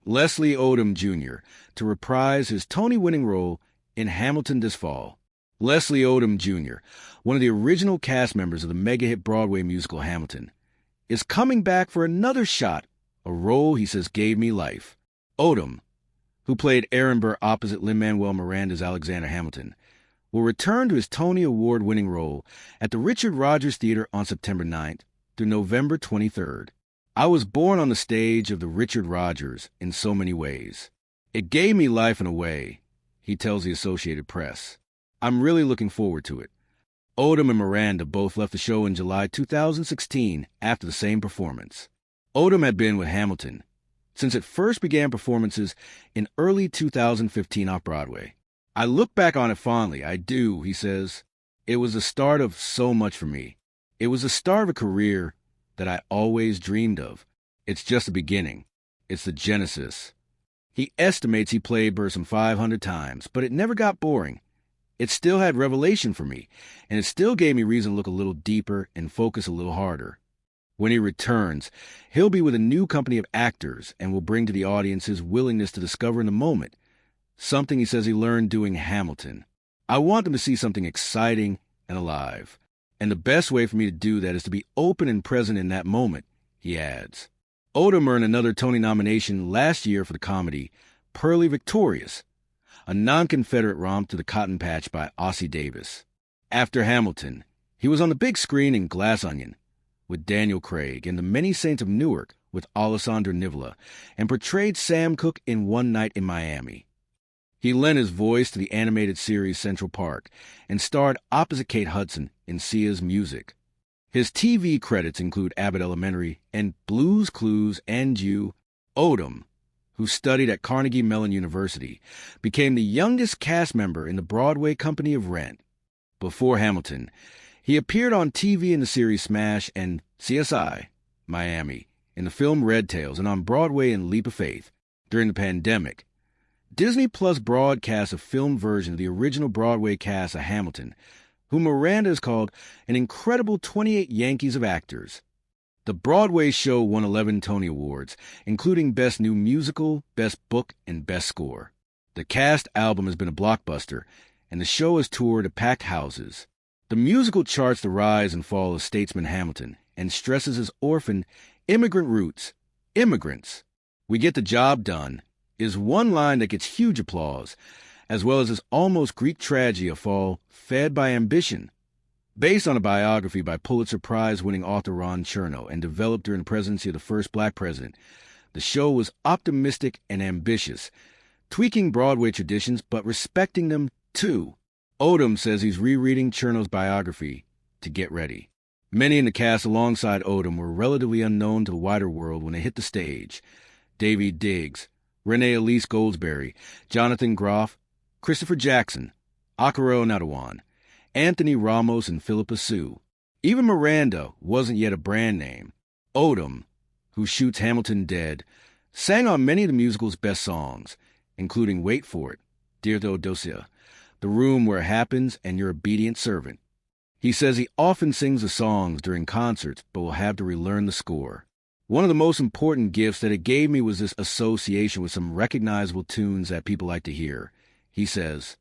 Leslie Odom Jr. to reprise his Tony-winning role in Hamilton this fall. Leslie Odom Jr., one of the original cast members of the mega-hit Broadway musical Hamilton, is coming back for another shot, a role he says gave me life. Odom, who played Aaron Burr opposite Lin-Manuel Miranda's Alexander Hamilton, will return to his Tony Award-winning role at the Richard Rodgers Theatre on September 9th through November 23rd. I was born on the stage of the Richard Rodgers in so many ways. It gave me life in a way, he tells the Associated Press. I'm really looking forward to it. Odom and Miranda both left the show in July 2016 after the same performance. Odom had been with Hamilton since it first began performances in early 2015 off-Broadway. I look back on it fondly, I do, he says. It was the start of so much for me. It was the start of a career that I always dreamed of. It's just the beginning. It's the genesis. He estimates he played Burr some 500 times, but it never got boring. It still had revelation for me, and it still gave me reason to look a little deeper and focus a little harder. When he returns, he'll be with a new company of actors and will bring to the audience his willingness to discover in the moment, something he says he learned doing Hamilton. I want them to see something exciting and alive, and the best way for me to do that is to be open and present in that moment, he adds. Odom earned another Tony nomination last year for the comedy Purlie Victorious, a non-Confederate romp to the Cotton Patch by Ossie Davis. After Hamilton, he was on the big screen in Glass Onion with Daniel Craig and The Many Saints of Newark with Alessandro Nivola, and portrayed Sam Cooke in One Night in Miami. He lent his voice to the animated series Central Park and starred opposite Kate Hudson in Sia's Music. His TV credits include Abbott Elementary and Blue's Clues and You. Odom, who studied at Carnegie Mellon University, became the youngest cast member in the Broadway company of Rent. Before Hamilton, he appeared on TV in the series Smash and CSI Miami, in the film Red Tails, and on Broadway in Leap of Faith. During the pandemic, Disney Plus broadcast a film version of the original Broadway cast of Hamilton, whom Miranda has called an incredible 28 Yankees of actors. The Broadway show won 11 Tony Awards, including Best New Musical, Best Book, and Best Score. The cast album has been a blockbuster, and the show has toured to packed houses. The musical charts the rise and fall of statesman Hamilton and stresses his orphan, immigrant roots. Immigrants. We get the job done is one line that gets huge applause, as well as his almost Greek tragedy of fall, Fed by Ambition. Based on a biography by Pulitzer Prize-winning author Ron Chernow and developed during the presidency of the first black president, the show was optimistic and ambitious, tweaking Broadway traditions but respecting them too. Odom says he's rereading Chernow's biography to get ready. Many in the cast alongside Odom were relatively unknown to the wider world when they hit the stage. Davy Diggs, Renee Elise Goldsberry, Jonathan Groff, Christopher Jackson, Akaro Nadawan, Anthony Ramos, and Philippa Sue. Even Miranda wasn't yet a brand name. Odom, who shoots Hamilton dead, sang on many of the musical's best songs, including Wait For It, Dear Theodosia, The Room Where It Happens, and Your Obedient Servant. He says he often sings the songs during concerts, but will have to relearn the score. One of the most important gifts that it gave me was this association with some recognizable tunes that people like to hear. He says,